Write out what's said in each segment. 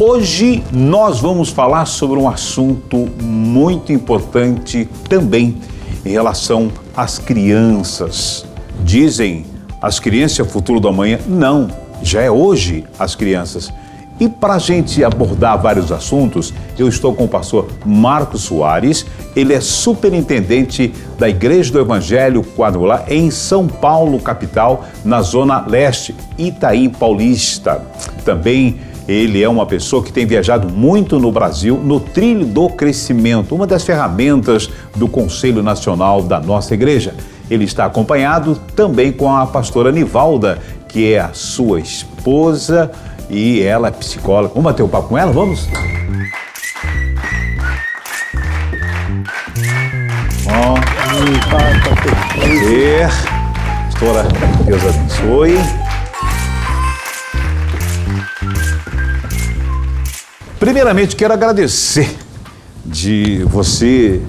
Hoje nós vamos falar sobre um assunto muito importante também em relação às crianças. Dizem, as crianças é o futuro do amanhã. Não, já é hoje as crianças. E para a gente abordar vários assuntos, eu estou com o pastor Marcos Soares. Ele é superintendente da Igreja do Evangelho Quadrangular em São Paulo, capital, na Zona Leste, Itaim Paulista. Também ele é uma pessoa que tem viajado muito no Brasil no Trilho do Crescimento, uma das ferramentas do Conselho Nacional da nossa igreja. Ele está acompanhado também com a pastora Nivalda, que é a sua esposa, e ela é psicóloga. Vamos bater um papo com ela? Vamos? Prazer. Pastora, Deus abençoe. Primeiramente, quero agradecer de você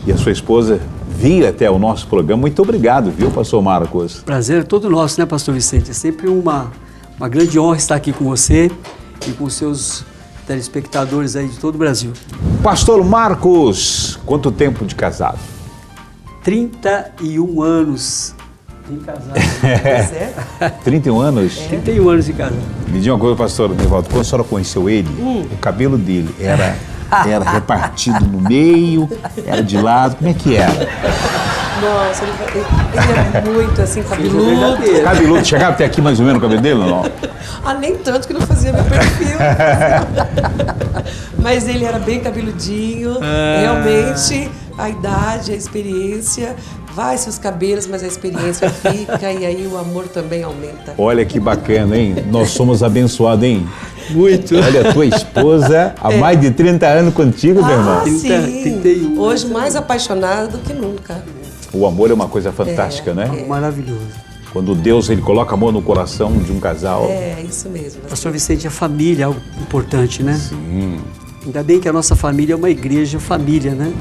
e a sua esposa vir até o nosso programa. Muito obrigado, viu, pastor Marcos? Prazer é todo nosso, né, pastor Vicente? É sempre uma grande honra estar aqui com você e com seus telespectadores aí de todo o Brasil. Pastor Marcos, quanto tempo de casado? 31 anos de casado. 31 anos? 31 anos de casado. Me diga uma coisa, pastor Nivaldo, quando a senhora conheceu ele, o cabelo dele era repartido no meio, era de lado, como é que era? Nossa, ele é muito assim, cabeludo. Cabeludo, chegava até aqui mais ou menos o cabelo dele, não? Ah, nem tanto que não fazia meu perfil. Mas ele era bem cabeludinho, realmente a idade, a experiência, vai-se os cabelos, mas a experiência fica e aí o amor também aumenta. Olha que bacana, hein? Nós somos abençoados, hein? Muito. Olha, a tua esposa há mais de 30 anos contigo, meu irmão. Sim. 31. Hoje mais apaixonada do que nunca. O amor é uma coisa fantástica, né? Maravilhoso. Quando Deus ele coloca amor no coração de um casal. É, isso mesmo. Pastor Vicente, a família é algo importante, né? Sim. Ainda bem que a nossa família é uma igreja família, né?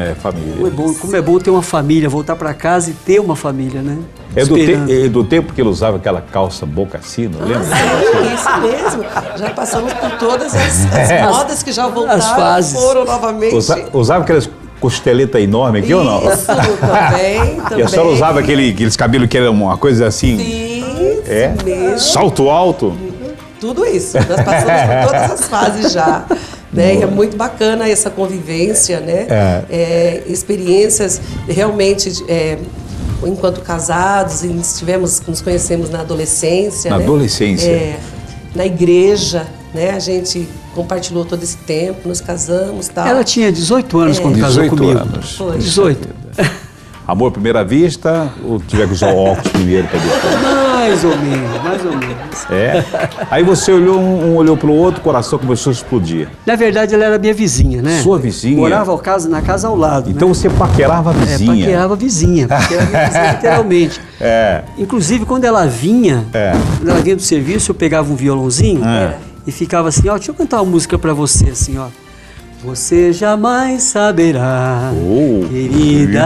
É, família. Como é bom ter uma família, voltar para casa e ter uma família, né? É do tempo que ele usava aquela calça boca sino, lembra? Sim, isso mesmo. Já passamos por todas as modas que já voltaram, as fases. Foram novamente. Usava aquelas costeleta enorme aqui ou não? Isso, também. E a senhora usava aqueles cabelos que eram uma coisa assim? Sim, mesmo. Salto alto? Tudo isso. Nós passamos por todas as fases já. Né? E é muito bacana essa convivência, né? Experiências realmente enquanto casados, e nos conhecemos na adolescência. Na adolescência. Na igreja, né? A gente compartilhou todo esse tempo, nos casamos e tal. Ela tinha 18 anos quando casou comigo. 18 anos. Foi. 18. Amor à primeira vista ou tiver que usar óculos primeiro para depois? Mais ou menos, mais ou menos. É? Aí você olhou, um olhou para o outro, o coração começou a explodir. Na verdade, ela era minha vizinha, né? Sua vizinha? Morava na casa ao lado. Então né? você paquerava a vizinha? Paquerava a vizinha literalmente. Inclusive, quando ela vinha do serviço, eu pegava um violãozinho e ficava assim, ó, deixa eu cantar uma música pra você, assim, ó. Você jamais saberá, querida,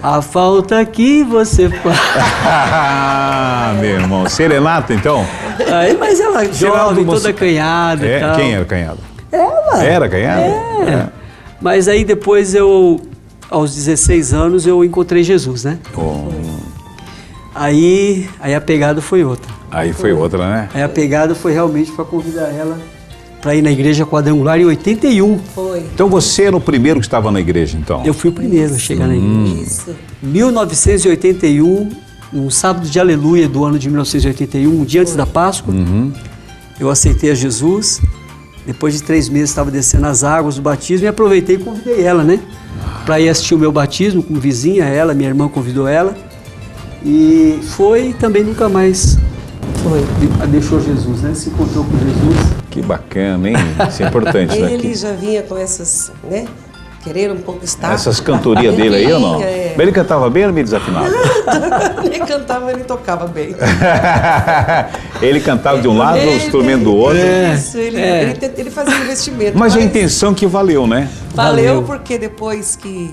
a falta que você faz. Meu irmão, serenata então? Aí, mas ela jovem, toda acanhada e tal. Quem era acanhada? Ela. Era acanhada? Mas aí depois aos 16 anos, eu encontrei Jesus, né? Aí a pegada foi outra. Aí foi outra, né? Aí a pegada foi realmente para convidar ela para ir na igreja quadrangular em 81. Foi. Então você era o primeiro que estava na igreja, então? Eu fui o primeiro a chegar na igreja. Isso. 1981, um sábado de aleluia do ano de 1981, um dia antes da Páscoa, eu aceitei a Jesus. Depois de 3 meses estava descendo as águas do batismo e aproveitei e convidei ela, né? Para ir assistir o meu batismo como vizinha, minha irmã convidou ela. E foi também nunca mais deixou Jesus, né? Se encontrou com Jesus. Que bacana, hein? Isso é importante, né? Ele já vinha com essas, né? Querendo conquistar. Essas cantorias dele aí ou não? Mas ele cantava bem ou meio desafinado? Ele cantava, ele tocava bem. Ele cantava de um lado, o instrumento do outro. Isso, ele fazia investimento. Mas a intenção que valeu, né? Valeu porque depois que...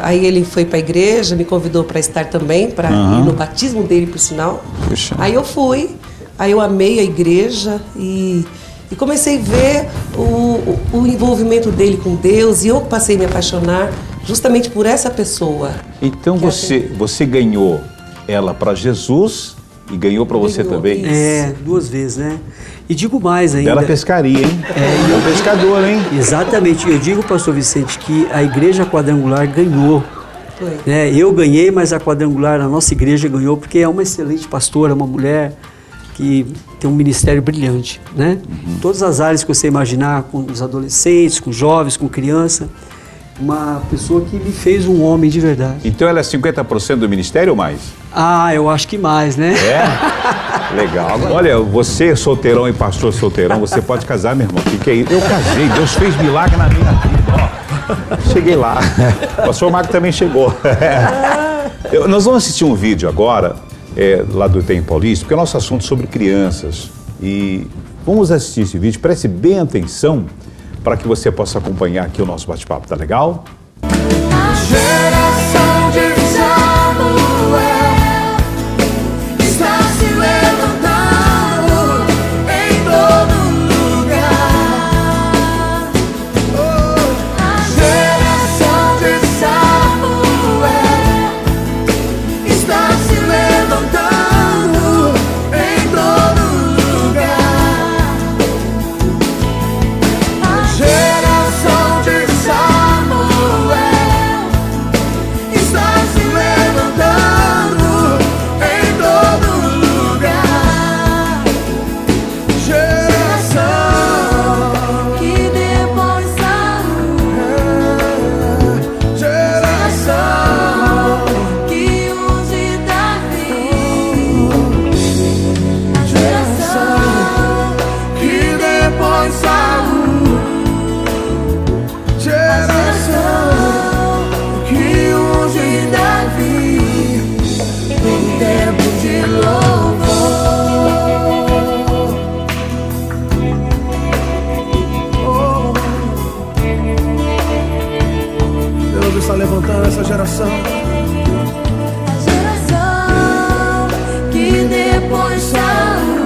Aí ele foi para a igreja, me convidou para estar também, para ir no batismo dele, por sinal. Puxa. Aí eu fui, aí eu amei a igreja e E comecei a ver o envolvimento dele com Deus, e eu passei a me apaixonar justamente por essa pessoa. Então você ganhou ela para Jesus e ganhou para você também? É, 2 vezes, né? E digo mais ainda. Bela pescaria, hein? É um pescador, hein? Exatamente. Eu digo, pastor Vicente, que a igreja quadrangular ganhou. Foi. Né? Eu ganhei, mas a quadrangular, a nossa igreja ganhou, porque é uma excelente pastora, uma mulher que tem um ministério brilhante, né? Todas as áreas que você imaginar, com os adolescentes, com jovens, com criança. Uma pessoa que me fez um homem de verdade. Então ela é 50% do ministério ou mais? Ah, eu acho que mais, né? É? Legal. Olha, você solteirão e pastor solteirão, você pode casar, meu irmão. O que é isso? Eu casei, Deus fez milagre na minha vida. Ó, cheguei lá. O pastor Marco também chegou. Nós vamos assistir um vídeo agora, lá do Tem Paulista, porque é nosso assunto sobre crianças. E vamos assistir esse vídeo, preste bem atenção, para que você possa acompanhar aqui o nosso bate-papo, tá legal? Geração de Samuel está se levantando em todo lugar. A geração de Samuel está se levantando em todo lugar. A geração de Samuel está se levantando em todo lugar. Geração que depois geração que unge Davi. A geração que depois geração que unge Davi em tempo de louvor. Deus está levantando essa geração. A geração que depois saiu.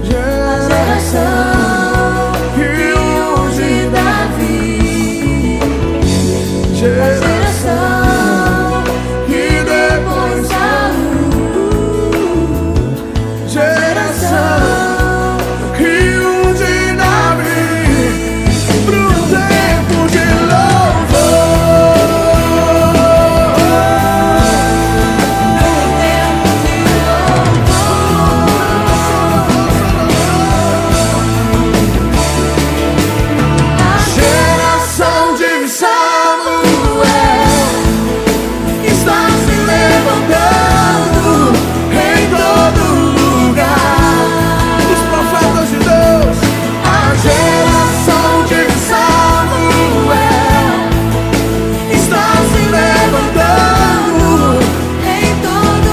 A geração que unge Davi. A geração que depois saiu. Geração que unge Davi pro tempo de A geração de Samuel está se levantando em todo lugar. Os profetas de Deus. A geração de Samuel está se levantando em todo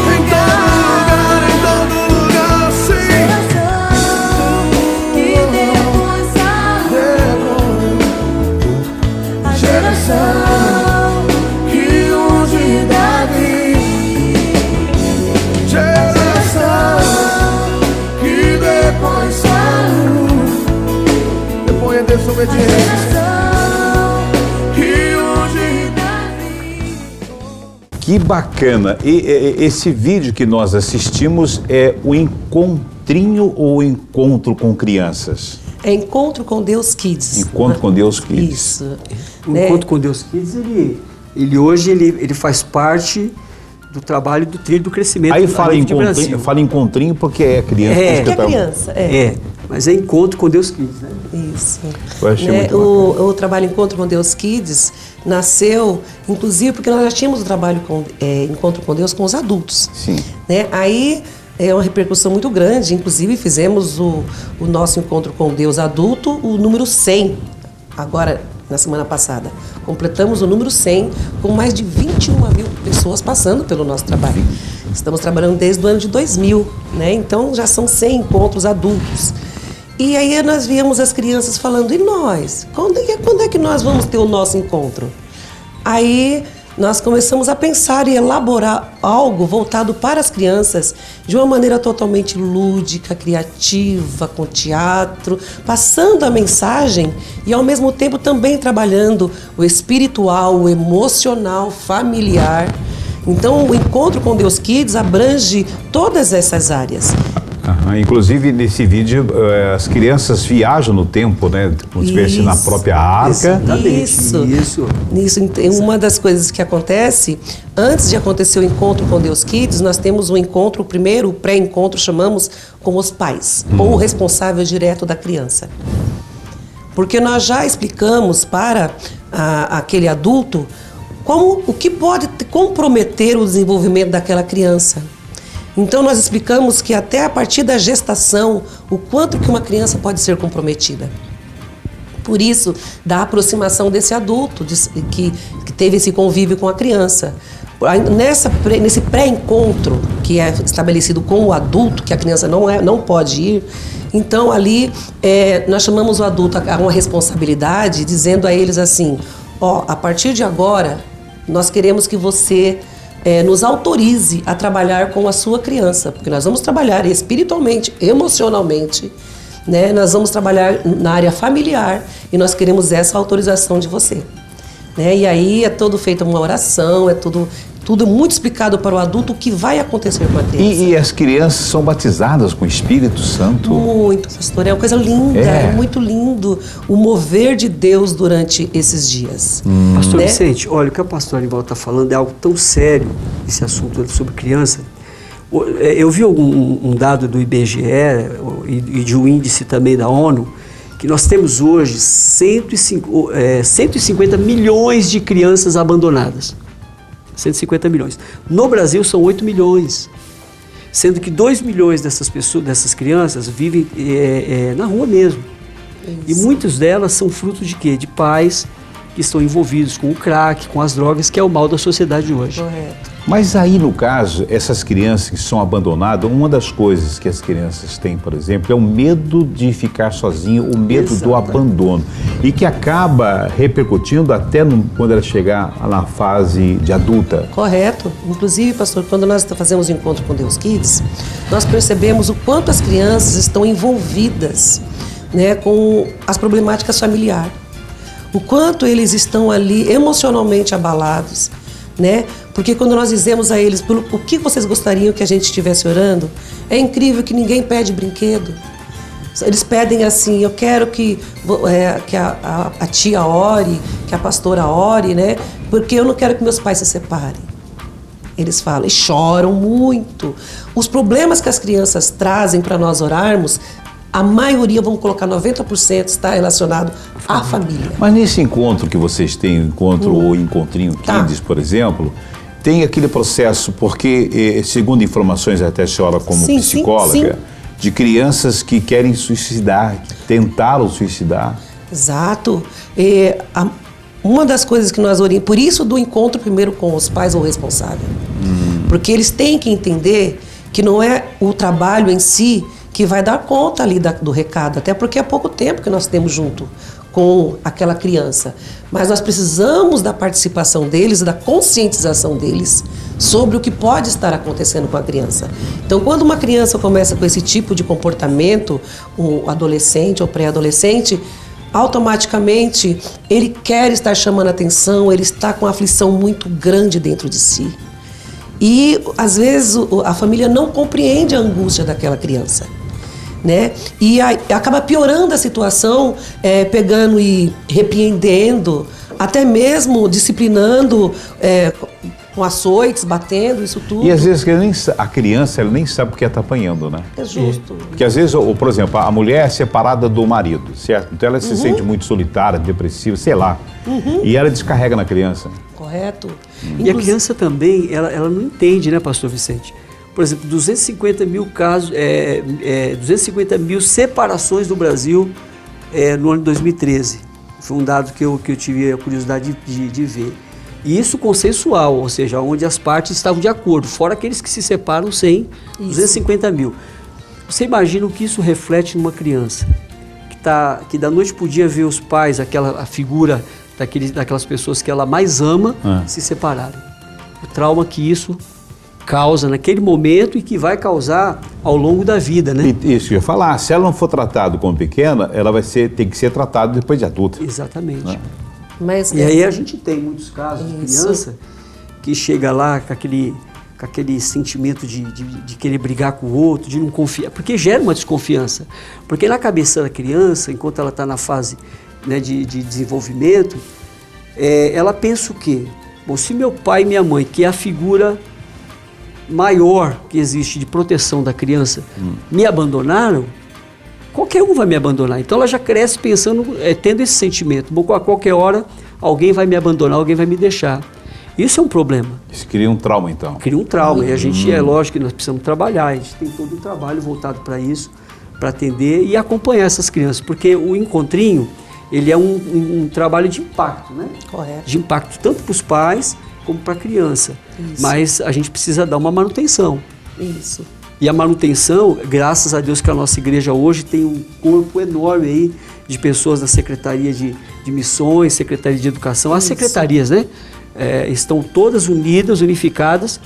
lugar. Em todo lugar, sim. Geração que depois a geração que unge Davi. Geração Que depois saiu. depois é desobediência. Geração que unge Davi. Que bacana! E esse vídeo que nós assistimos é o encontrinho ou o encontro com crianças? É Encontro com Deus Kids. Encontro com Deus Kids. Isso. O Né? Encontro com Deus Kids, ele hoje faz parte do trabalho do trilho do crescimento. Aí a fala nível de Brasil. encontrinho, fala encontrinho porque é criança. É. por isso que Que é eu tava- criança, É, mas é Encontro com Deus Kids, né? Isso. Eu achei Né, muito o trabalho Encontro com Deus Kids nasceu, inclusive, porque nós já tínhamos o trabalho Encontro com Deus com os adultos. Sim. Né? Aí é uma repercussão muito grande, inclusive fizemos o nosso Encontro com Deus adulto, o número 100, agora na semana passada. Completamos o número 100 com mais de 21 mil pessoas passando pelo nosso trabalho. Estamos trabalhando desde o ano de 2000, né? Então já são 100 encontros adultos. E aí nós víamos as crianças falando, e nós? Quando é que nós vamos ter o nosso encontro? Aí nós começamos a pensar e elaborar algo voltado para as crianças de uma maneira totalmente lúdica, criativa, com teatro, passando a mensagem e ao mesmo tempo também trabalhando o espiritual, o emocional, familiar. Então, o Encontro com Deus Kids abrange todas essas áreas. Inclusive, nesse vídeo, as crianças viajam no tempo, né? Como se estivesse na própria arca. Isso. Uma das coisas que acontece, antes de acontecer o Encontro com Deus Kids, nós temos um encontro, primeiro, o pré-encontro, chamamos com os pais, ou o responsável direto da criança. Porque nós já explicamos para aquele adulto o que pode comprometer o desenvolvimento daquela criança. Então nós explicamos que até a partir da gestação, o quanto que uma criança pode ser comprometida. Por isso, da aproximação desse adulto que teve esse convívio com a criança. Nesse pré-encontro que é estabelecido com o adulto, que a criança não pode ir, então ali nós chamamos o adulto a uma responsabilidade, dizendo a eles assim, a partir de agora, nós queremos que você nos autorize a trabalhar com a sua criança, porque nós vamos trabalhar espiritualmente, emocionalmente, né? Nós vamos trabalhar na área familiar e nós queremos essa autorização de você. Né? E aí é todo feita uma oração, é tudo muito explicado para o adulto o que vai acontecer com a criança. E as crianças são batizadas com o Espírito Santo? Muito, pastor. É uma coisa linda, é muito lindo o mover de Deus durante esses dias. Pastor Vicente, olha, o que a pastora Anivaldo está falando é algo tão sério, esse assunto sobre criança. Eu vi um dado do IBGE e de um índice também da ONU, que nós temos hoje 150 milhões de crianças abandonadas. 150 milhões. No Brasil são 8 milhões, sendo que 2 milhões dessas crianças vivem na rua mesmo. Isso. E muitas delas são frutos de quê? De pais que estão envolvidos com o crack, com as drogas, que é o mal da sociedade hoje. Correto. Mas aí, no caso, essas crianças que são abandonadas, uma das coisas que as crianças têm, por exemplo, é o medo de ficar sozinho, o medo do abandono. E que acaba repercutindo até quando ela chegar na fase de adulta. Correto. Inclusive, pastor, quando nós fazemos o Encontro com Deus Kids, nós percebemos o quanto as crianças estão envolvidas, né, com as problemáticas familiares. O quanto eles estão ali emocionalmente abalados, né? Porque quando nós dizemos a eles o que vocês gostariam que a gente estivesse orando, é incrível que ninguém pede brinquedo. Eles pedem assim, eu quero que a tia ore, que a pastora ore, né? Porque eu não quero que meus pais se separem. Eles falam e choram muito. Os problemas que as crianças trazem para nós orarmos, a maioria, vamos colocar 90%, está relacionado à família. Mas nesse encontro que vocês têm, o Encontrinho Kids, por exemplo, tem aquele processo, porque, segundo informações até a senhora como psicóloga, de crianças que querem suicidar, que tentaram suicidar. Exato. Uma das coisas que nós orientamos, por isso do encontro primeiro com os pais ou responsável, porque eles têm que entender que não é o trabalho em si que vai dar conta ali do recado, até porque é pouco tempo que nós temos junto com aquela criança. Mas nós precisamos da participação deles e da conscientização deles sobre o que pode estar acontecendo com a criança. Então, quando uma criança começa com esse tipo de comportamento, um adolescente ou pré-adolescente, automaticamente ele quer estar chamando atenção, ele está com uma aflição muito grande dentro de si. E, às vezes, a família não compreende a angústia daquela criança. Né? E acaba piorando a situação, pegando e repreendendo, até mesmo disciplinando com açoites, batendo, isso tudo. E às vezes a criança ela nem sabe porque ela está apanhando, né? É justo. Porque às vezes, por exemplo, a mulher é separada do marido, certo? Então ela se sente muito solitária, depressiva, sei lá. E ela descarrega na criança. Correto. E a criança também, ela não entende, né, pastor Vicente? Por exemplo, 250 mil casos, 250 mil separações no Brasil no ano de 2013. Foi um dado que eu tive a curiosidade de ver. E isso consensual, ou seja, onde as partes estavam de acordo, fora aqueles que se separam sem 250 mil. Você imagina o que isso reflete numa criança que da noite para o dia vê os pais, a figura daquelas pessoas que ela mais ama se separarem. O trauma que isso causa naquele momento e que vai causar ao longo da vida, né? Isso que eu ia falar, se ela não for tratada como pequena, ela tem que ser tratada depois de adulta. Exatamente. Mas, E aí a gente tem muitos casos de criança que chega lá com aquele sentimento de querer brigar com o outro, de não confiar, porque gera uma desconfiança. Porque na cabeça da criança, enquanto ela está na fase, né, de desenvolvimento, ela pensa o quê? Bom, se meu pai e minha mãe, que é a figura maior que existe de proteção da criança, me abandonaram, qualquer um vai me abandonar. Então ela já cresce pensando, tendo esse sentimento. Bom, a qualquer hora alguém vai me abandonar, alguém vai me deixar. Isso é um problema. Isso cria um trauma, então. Cria um trauma. E a gente, é lógico que nós precisamos trabalhar. A gente tem todo um trabalho voltado para isso, para atender e acompanhar essas crianças. Porque o encontrinho, ele é um trabalho de impacto, né? Correto. De impacto tanto para os pais como para a criança. Isso. Mas a gente precisa dar uma manutenção. Isso. E a manutenção, graças a Deus que a nossa igreja hoje tem um corpo enorme aí de pessoas da Secretaria de Missões, Secretaria de Educação, as secretarias, né? Estão todas unidas, unificadas,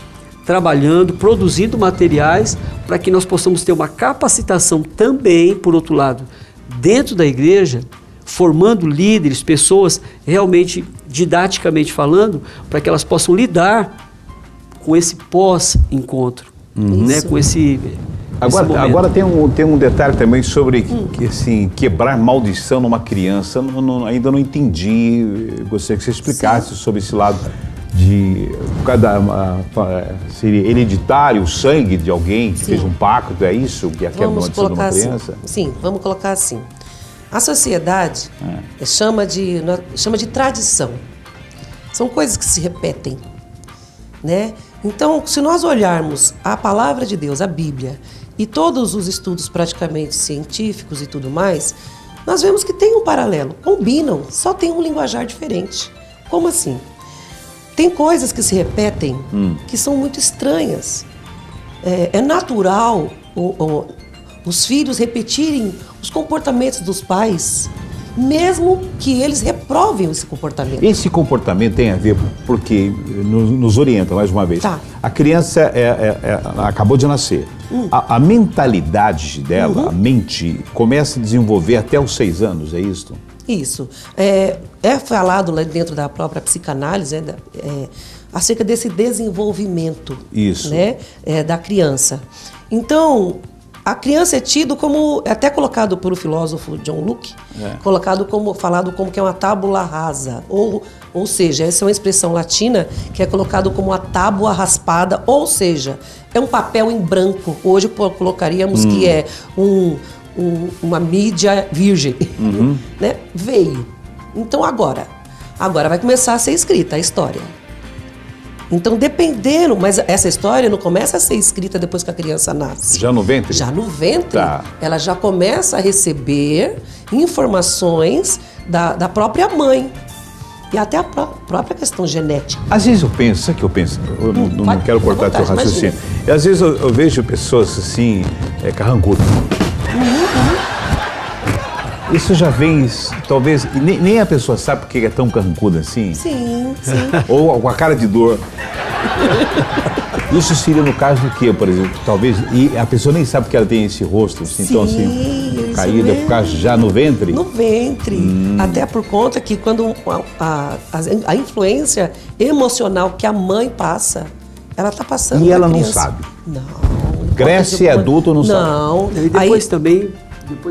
trabalhando, produzindo materiais para que nós possamos ter uma capacitação também, por outro lado, dentro da igreja, formando líderes, pessoas realmente didaticamente falando, para que elas possam lidar com esse pós-encontro, né? Com esse Agora tem um detalhe também sobre assim, quebrar maldição numa criança. Ainda não entendi. Gostaria que você explicasse sobre esse lado de seria hereditário, o sangue de alguém que fez um pacto, é isso que é a quebra maldição de uma criança? Sim, vamos colocar assim. A sociedade chama de tradição. São coisas que se repetem, né? Então, se nós olharmos a palavra de Deus, a Bíblia, e todos os estudos praticamente científicos e tudo mais, nós vemos que tem um paralelo, combinam, só tem um linguajar diferente. Como assim? Tem coisas que se repetem que são muito estranhas. É natural os filhos repetirem os comportamentos dos pais, mesmo que eles reprovem esse comportamento. Esse comportamento tem a ver, porque nos orienta mais uma vez. Tá. A criança acabou de nascer. A mentalidade dela, a mente, começa a desenvolver até os 6 anos, é isso? Isso. É falado lá dentro da própria psicanálise, acerca desse desenvolvimento, Isso. né, da criança. Então, a criança é tido como, até colocado pelo filósofo John Locke, falado como que é uma tábula rasa, ou seja, essa é uma expressão latina que é colocado como uma tábua raspada, ou seja, é um papel em branco. Hoje colocaríamos que é uma mídia virgem, né? Veio. Então agora vai começar a ser escrita a história. Então, dependendo, mas essa história não começa a ser escrita depois que a criança nasce. Já no ventre? Já no ventre, Tá. ela já começa a receber informações da própria mãe. E até a própria questão genética. Às vezes eu penso, sabe o que eu penso? Eu não Pode, quero cortar fica à teu vontade, raciocínio. E às vezes eu vejo pessoas assim, carrancudas. Isso já vem, talvez, nem a pessoa sabe porque é tão carrancuda assim. Sim. Ou com a cara de dor. Isso seria no caso do quê, por exemplo? Talvez, e a pessoa nem sabe que ela tem esse rosto, assim, então assim, caída por causa já no ventre? No ventre. Até por conta que quando a influência emocional que a mãe passa, ela está passando. E pra ela não criança. sabe. Não. Cresce, é adulto, não sabe. Não. E depois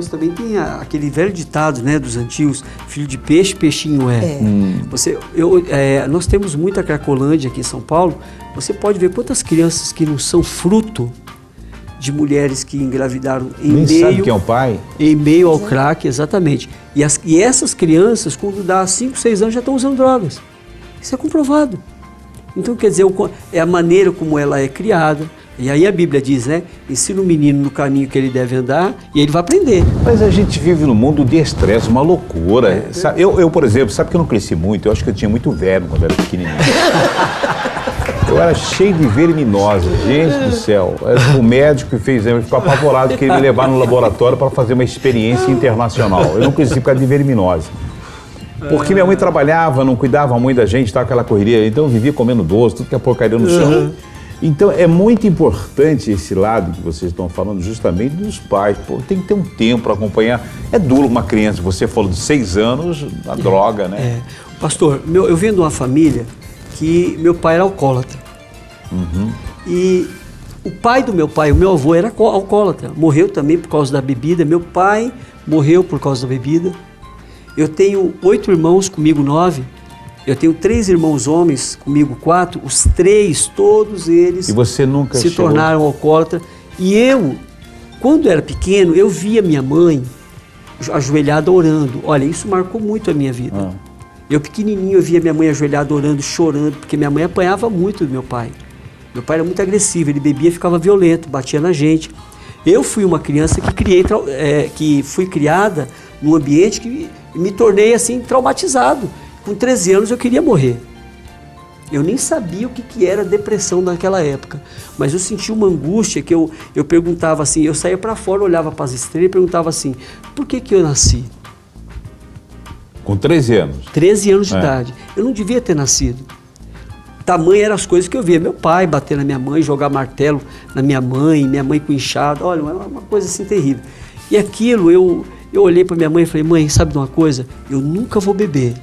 também tem aquele velho ditado, né, dos antigos, filho de peixe, peixinho é. Nós temos muita Cracolândia aqui em São Paulo. Você pode ver quantas crianças que não são fruto de mulheres que engravidaram Nem sabe quem é o pai. em meio ao crack, exatamente. E essas crianças, quando dá 5, 6 anos, já estão usando drogas. Isso é comprovado. Então, quer dizer, é a maneira como ela é criada. E aí a Bíblia diz, né? Ensina o menino no caminho que ele deve andar e ele vai aprender. Mas a gente vive num mundo de estresse, uma loucura. Eu, por exemplo, sabe que eu não cresci muito? Eu acho que eu tinha muito verme quando era pequenininho. Eu era cheio de verminose, gente do céu. O médico que fez exame ficou apavorado, queria me levar no laboratório para fazer uma experiência internacional. Eu não cresci por causa de verminose. Porque minha mãe trabalhava, não cuidava muito da gente, tava aquela correria, então eu vivia comendo doce, tudo que é porcaria no chão. Então é muito importante esse lado que vocês estão falando justamente dos pais. Pô, tem que ter um tempo para acompanhar. É duro uma criança, você falou de 6 anos, a droga, né? Pastor, eu venho de uma família que meu pai era alcoólatra. E o pai do meu pai, o meu avô, era alcoólatra. Morreu também por causa da bebida. Meu pai morreu por causa da bebida. Eu tenho 8 irmãos, comigo 9. Eu tenho 3 irmãos homens, comigo 4. Os 3, todos eles E você nunca se chegou... tornaram alcoólatras. E eu, quando era pequeno, eu via minha mãe ajoelhada orando. Olha, isso marcou muito a minha vida. Eu pequenininho, eu via minha mãe ajoelhada orando, chorando, porque minha mãe apanhava muito do meu pai. Meu pai era muito agressivo, ele bebia e ficava violento, batia na gente. Eu fui uma criança que fui criada num ambiente que me tornei assim traumatizado. Com 13 anos eu queria morrer. Eu nem sabia o que era depressão naquela época, mas eu sentia uma angústia que eu perguntava assim, eu saía para fora, olhava para as estrelas e perguntava assim, por que eu nasci? Com 13 anos? 13 anos de idade. Eu não devia ter nascido. Tamanho eram as coisas que eu via. Meu pai bater na minha mãe, jogar martelo na minha mãe com enxada. Olha, uma coisa assim terrível. E aquilo, eu olhei para minha mãe e falei, mãe, sabe de uma coisa? Eu nunca vou beber.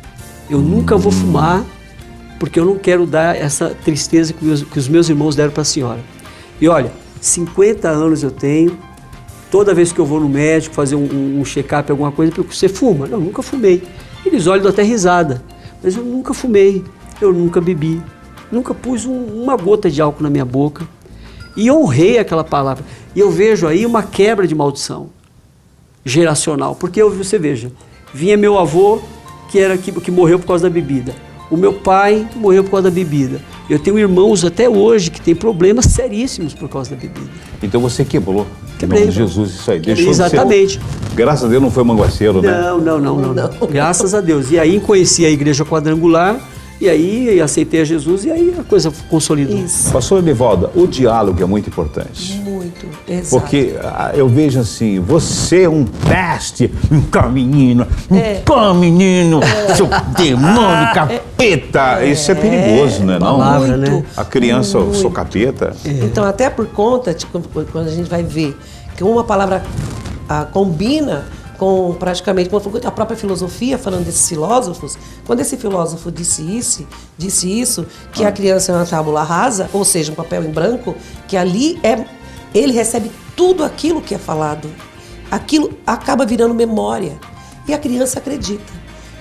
Eu nunca vou fumar, porque eu não quero dar essa tristeza que os meus irmãos deram para a senhora. E olha, 50 anos eu tenho, toda vez que eu vou no médico fazer um check-up, alguma coisa, você fuma? Não, eu nunca fumei. Eles olham, dão até risada, mas eu nunca fumei, eu nunca bebi, nunca pus uma gota de álcool na minha boca e honrei aquela palavra. E eu vejo aí uma quebra de maldição geracional, porque você veja, vinha meu avô, que morreu por causa da bebida. O meu pai morreu por causa da bebida. Eu tenho irmãos até hoje que têm problemas seríssimos por causa da bebida. Então você quebrou. Quebrei. Em nome de Jesus, isso aí. Quebrei, Deixou exatamente. De ser... Graças a Deus não foi manguaceiro, né? Não. Graças a Deus. E aí conheci a igreja quadrangular, e aí aceitei a Jesus, e aí a coisa consolidou. Isso. Pastor Edivalda, o diálogo é muito importante. Muito, exato. Porque eu vejo assim, você é um teste, menino, seu demônio, capeta. Isso é perigoso, né? Não? Palavra, né? A criança, eu sou capeta. Então, até por conta, de, quando a gente vai ver que uma palavra combina com praticamente com a própria filosofia, falando desses filósofos, quando esse filósofo disse isso, que a criança é uma tábula rasa, ou seja, um papel em branco, que ali ele recebe tudo aquilo que é falado. Aquilo acaba virando memória. E a criança acredita.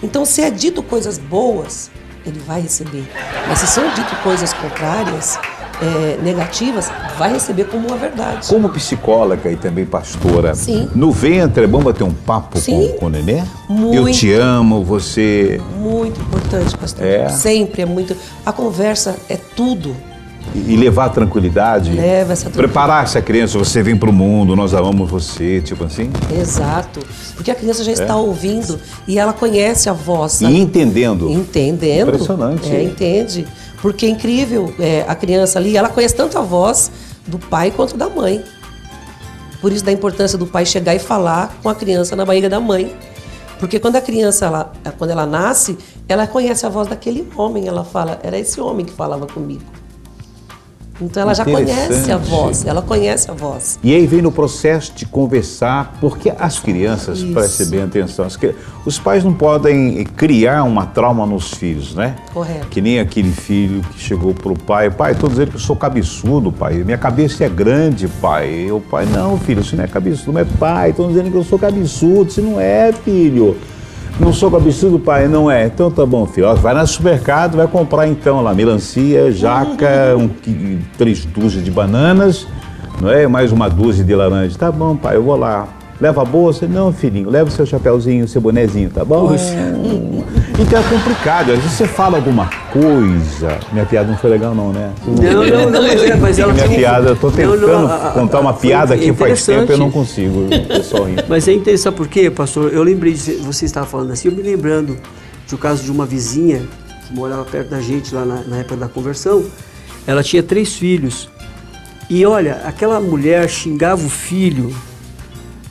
Então, se é dito coisas boas, ele vai receber. Mas se são dito coisas contrárias, negativas, vai receber como uma verdade. Como psicóloga e também pastora, Sim. no ventre é bom bater um papo com o nenê? Muito. Eu te amo, você... Muito importante, pastor. Sempre é muito... A conversa é tudo. E levar tranquilidade. Leva essa tranquilidade. Preparar essa criança, você vem pro mundo, nós amamos você, tipo assim. Exato. Porque a criança já está ouvindo e ela conhece a voz. E entendendo. Entendendo. Impressionante. Entende. Porque é incrível, a criança ali, ela conhece tanto a voz do pai quanto da mãe. Por isso da importância do pai chegar e falar com a criança na barriga da mãe. Porque quando a criança, quando ela nasce, ela conhece a voz daquele homem, ela fala, era esse homem que falava comigo. Então ela já conhece a voz, ela conhece a voz. E aí vem no processo de conversar, porque as crianças, prestem bem atenção, os pais não podem criar uma trauma nos filhos, né? Correto. Que nem aquele filho que chegou pro pai, estou dizendo que eu sou cabeçudo, pai, minha cabeça é grande, pai. O pai, não, filho, isso não é cabeçudo, não é pai, estão dizendo que eu sou cabeçudo, isso não é, filho. Não sou cabeçudo, pai, não é. Então tá bom, filho. Vai no supermercado, vai comprar então lá melancia, jaca, 3 dúzias de bananas, não é? Mais uma dúzia de laranja. Tá bom, pai, eu vou lá. Leva a bolsa? Não, filhinho, leva o seu chapéuzinho, seu bonezinho, tá bom? Então é complicado. Às vezes você fala alguma coisa. Minha piada não foi legal, não, né? Não, mas ela minha piada, eu tô tentando contar uma piada aqui faz tempo e eu não consigo. O pessoal rindo. Mas é interessante, por quê, pastor? Eu lembrei, você estava falando assim, eu me lembrando do caso de uma vizinha que morava perto da gente lá na época da conversão. Ela tinha 3 filhos. E olha, aquela mulher xingava o filho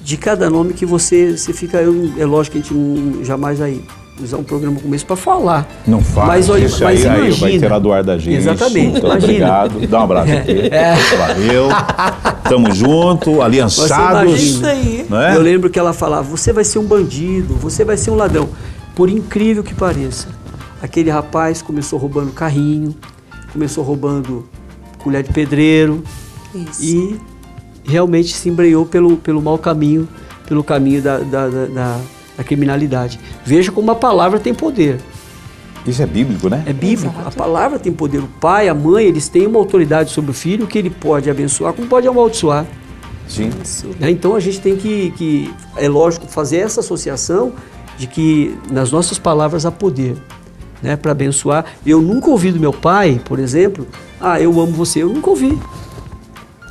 de cada nome que você fica... é lógico que a gente não, jamais vai usar um programa como esse para falar. Não faz. Mas Isso aí vai tirar do ar da gente. Exatamente. Então, obrigado. Dá um abraço aqui. Valeu. Tamo junto, aliançados. Isso aí. Né? Eu lembro que ela falava, você vai ser um bandido, você vai ser um ladrão. Por incrível que pareça, aquele rapaz começou roubando carrinho, começou roubando colher de pedreiro. Isso. E realmente se embrenhou pelo mau caminho, pelo caminho da criminalidade. Veja como a palavra tem poder. Isso é bíblico, né? É bíblico. Exato. A palavra tem poder. O pai, a mãe, eles têm uma autoridade sobre o filho que ele pode abençoar, como pode amaldiçoar. Sim. Né? Então a gente tem que, é lógico, fazer essa associação de que nas nossas palavras há poder, né, para abençoar. Eu nunca ouvi do meu pai, por exemplo, eu amo você. Eu nunca ouvi.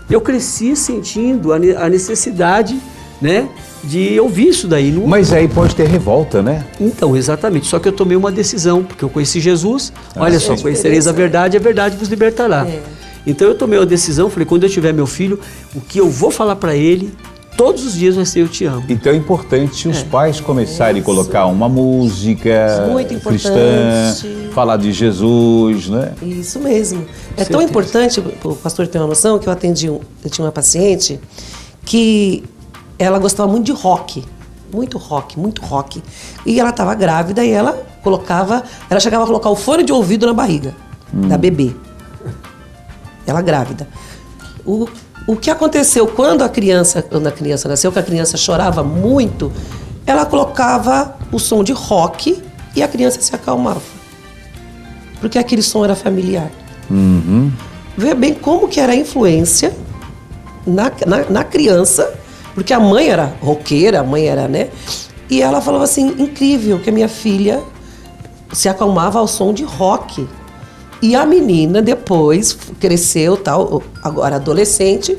Eu cresci sentindo a necessidade, né, de ouvir isso daí. Mas aí pode ter revolta, né? Então, exatamente. Só que eu tomei uma decisão, porque eu conheci Jesus. Olha só, é a conhecereis a verdade vos libertará. É. Então eu tomei uma decisão, falei, quando eu tiver meu filho, o que eu vou falar para ele, todos os dias vai ser eu te amo. Então é importante os pais começarem a colocar uma música Muito importante. cristã, falar de Jesus, né? Isso mesmo. É certeza. tão importante, o pastor tem uma noção, que eu tinha uma paciente que ela gostava muito de rock. Muito rock, muito rock. E ela estava grávida e ela chegava a colocar o fone de ouvido na barriga da bebê. Ela grávida. O que aconteceu quando a criança nasceu, que a criança chorava muito, ela colocava o som de rock e a criança se acalmava. Porque aquele som era familiar. Vê bem como que era a influência na criança, porque a mãe era roqueira, a mãe era, né? E ela falava assim, incrível, que a minha filha se acalmava ao som de rock. E a menina depois cresceu, tal, agora adolescente,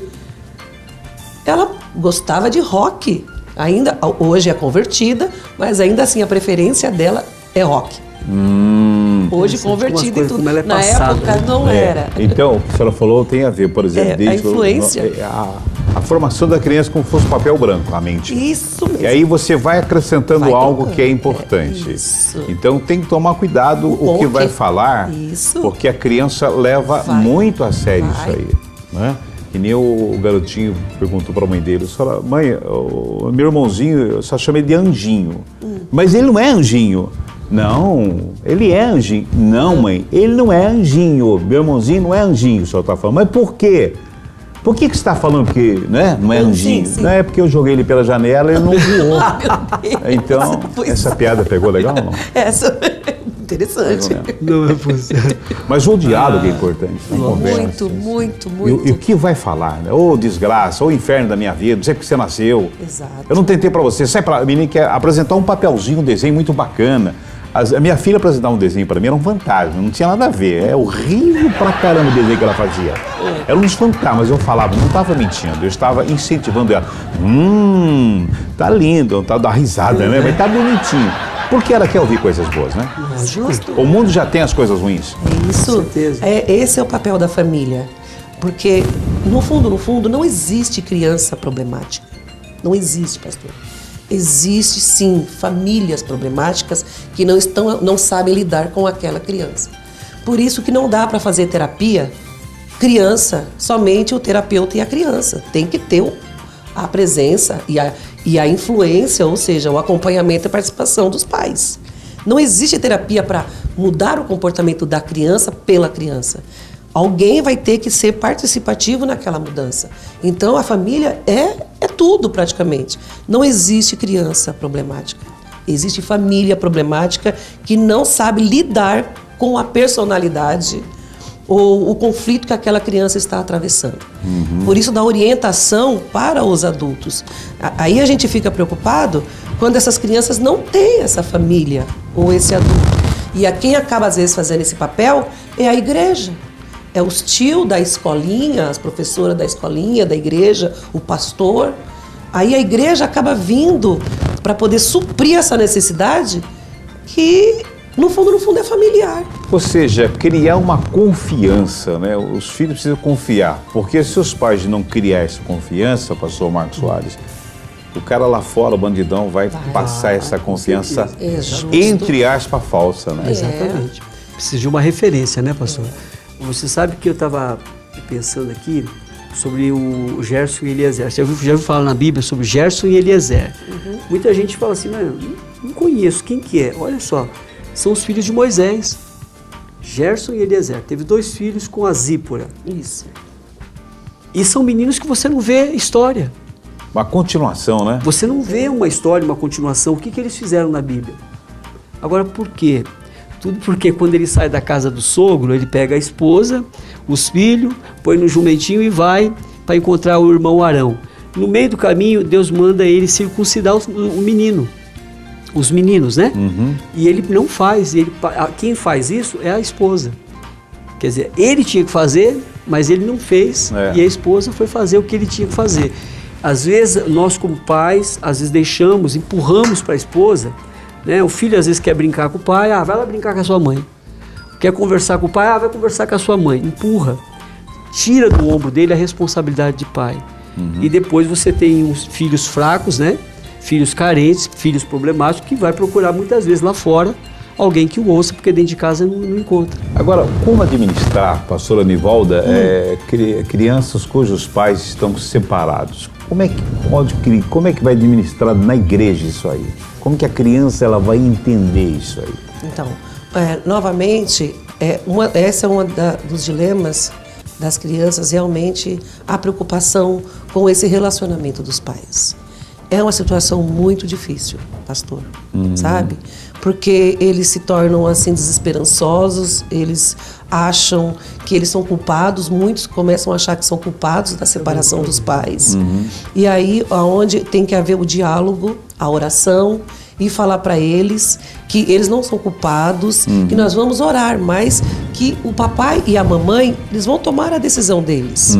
ela gostava de rock. Ainda hoje é convertida, mas ainda assim a preferência dela é rock. Hoje convertida e tudo. Como ela é Na passada, época né? não era. Então, o que a senhora falou tem a ver, por exemplo, É, desde a influência. a formação da criança como fosse papel branco, a mente. Isso mesmo. E aí você vai acrescentando Vai algo colocando. que é importante. Isso. Então tem que tomar cuidado o que vai falar, Isso. porque a criança leva Vai. muito a sério Vai. isso aí, né? E nem o garotinho perguntou para a mãe dele, fala, mãe, o meu irmãozinho, eu só chamo ele de Anjinho. Mas ele não é Anjinho. Não, ele é Anjinho. Não, mãe, ele não é Anjinho. Meu irmãozinho não é Anjinho, o senhor está falando. Mas por quê? Por que você está falando que, né, não é Anjinho? Sim. Não é porque eu joguei ele pela janela e ele não voou. Meu Deus. Então, Pois essa piada pegou legal ou não? Essa interessante. Não é possível. Mas o diálogo é importante, na conversa. Muito. E o que vai falar, né? Ou desgraça, ou inferno da minha vida, não sei porque você nasceu. Exato. Eu não tentei pra você. Sai pra a menina quer apresentar um papelzinho, um desenho muito bacana. A minha filha apresentar um desenho pra mim era um fantasma, não tinha nada a ver. É horrível pra caramba o desenho que ela fazia. Eram uns fantasmas, eu falava, não estava mentindo, eu estava incentivando ela. Tá lindo, tá da risada, né? Mas tá bonitinho. Porque ela quer ouvir coisas boas, né? Justo. O mundo já tem as coisas ruins. É isso. Com certeza. Esse é o papel da família. Porque, no fundo, não existe criança problemática. Não existe, pastor. Existe, sim, famílias problemáticas que não sabem lidar com aquela criança. Por isso que não dá para fazer terapia criança, somente o terapeuta e a criança. Tem que ter a presença e a influência, ou seja, o acompanhamento e a participação dos pais. Não existe terapia para mudar o comportamento da criança pela criança. Alguém vai ter que ser participativo naquela mudança. Então, a família é tudo praticamente. Não existe criança problemática. Existe família problemática que não sabe lidar com a personalidade ou o conflito que aquela criança está atravessando. Por isso, dá orientação para os adultos. Aí a gente fica preocupado quando essas crianças não têm essa família ou esse adulto. E quem acaba, às vezes, fazendo esse papel é a igreja. É os tios da escolinha, as professoras da escolinha, da igreja, o pastor. Aí a igreja acaba vindo para poder suprir essa necessidade que, no fundo, é familiar. Ou seja, criar uma confiança, né? Os filhos precisam confiar, porque se os pais não criarem essa confiança, pastor Marcos Soares, o cara lá fora, o bandidão, vai passar essa confiança, É justo. entre aspas, falsa, né? Exatamente. Precisa de uma referência, né, pastor? Você sabe que eu estava pensando aqui sobre o Gerson e Eliezer. Já ouviu falar na Bíblia sobre Gerson e Eliezer? Muita gente fala assim, mas não conheço, quem que é? Olha só, são os filhos de Moisés. Gerson e Eliezer. Teve 2 filhos com a Zípora. Isso. E são meninos que você não vê história. Uma continuação, né? Você não vê uma história, uma continuação. O que eles fizeram na Bíblia? Agora, por quê? Tudo porque quando ele sai da casa do sogro, ele pega a esposa, os filhos, põe no jumentinho e vai para encontrar o irmão Arão. No meio do caminho, Deus manda ele circuncidar o menino. Os meninos, né? E ele não faz. Quem faz isso é a esposa. Quer dizer, ele tinha que fazer, mas ele não fez. E a esposa foi fazer o que ele tinha que fazer. Às vezes, nós como pais, às vezes deixamos, empurramos para a esposa, né? O filho às vezes quer brincar com o pai, vai lá brincar com a sua mãe. Quer conversar com o pai, vai conversar com a sua mãe. Empurra. Tira do ombro dele a responsabilidade de pai. E depois você tem uns filhos fracos, né? Filhos carentes, filhos problemáticos, que vai procurar muitas vezes lá fora alguém que o ouça, porque dentro de casa não encontra. Agora, como administrar, pastora Nivalda, crianças cujos pais estão separados? Como é que vai administrar na igreja isso aí? Como que a criança ela vai entender isso aí? Então, novamente, essa é uma dos dilemas das crianças, realmente a preocupação com esse relacionamento dos pais. É uma situação muito difícil, pastor, sabe? Porque eles se tornam assim desesperançosos, eles acham que eles são culpados, muitos começam a achar que são culpados da separação dos pais. E aí, onde tem que haver o diálogo, a oração, e falar para eles que eles não são culpados, que nós vamos orar, mas que o papai e a mamãe, eles vão tomar a decisão deles.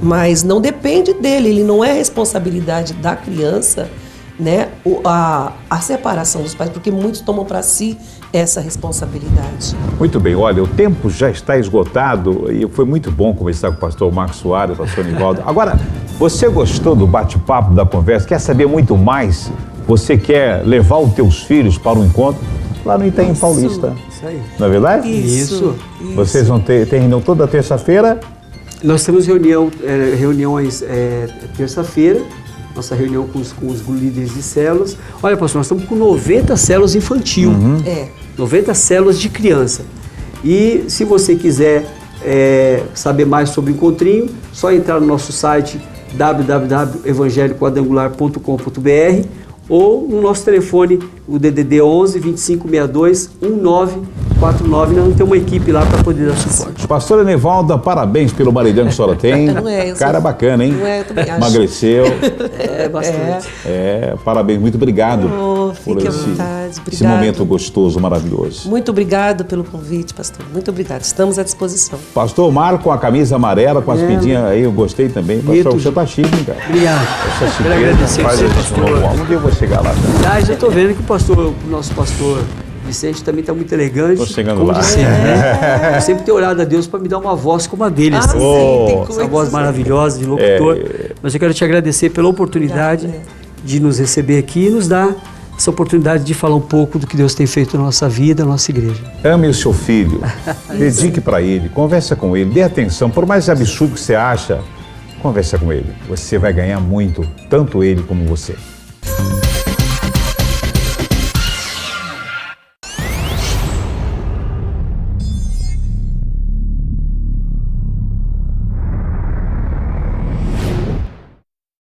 Mas não depende dele, ele não é responsabilidade da criança, né, a separação dos pais, porque muitos tomam para si essa responsabilidade. Muito bem, olha, o tempo já está esgotado e foi muito bom conversar com o pastor Marcos Soares, o pastor Nivaldo. Agora, você gostou do bate-papo, da conversa? Quer saber muito mais? Você quer levar os teus filhos para um encontro? Lá no Itaim Paulista. Isso aí. Não é verdade? Isso. Vocês vão ter reunião toda terça-feira? Nós temos reuniões terça-feira, nossa reunião com os líderes de células. Olha, pastor, nós estamos com 90 células infantil, 90 células de criança. E se você quiser saber mais sobre o encontrinho, só entrar no nosso site www.evangelicoquadrangular.com.br ou no nosso telefone, o DDD 11 2562 1949. Nós vamos ter uma equipe lá para poder dar suporte. Pastora Nivalda, parabéns pelo maridão que a senhora tem. Cara bacana, hein? Eu também acho. Emagreceu. Bastante. Parabéns, muito obrigado por fique à vontade. esse momento gostoso, maravilhoso. Muito obrigado pelo convite, pastor. Muito obrigado. Estamos à disposição. Pastor Marco com a camisa amarela, com as pedinhas aí, eu gostei também. Pastor, você tá chique, cara. Obrigado. Essa Quero agradecer faz você, a gente pastor. um dia eu vou chegar lá. Aliás, eu estou vendo que o nosso pastor Vicente também está muito elegante. Tô chegando como lá. de sempre, né? Eu sempre tenho orado a Deus para me dar uma voz como a dele. assim. Tem Essa coisas. voz maravilhosa de locutor. Mas eu quero te agradecer pela oportunidade de nos receber aqui e nos dar essa oportunidade de falar um pouco do que Deus tem feito na nossa vida, na nossa igreja. Ame o seu filho, dedique para ele, conversa com ele, dê atenção. Por mais absurdo que você acha, conversa com ele. Você vai ganhar muito, tanto ele como você.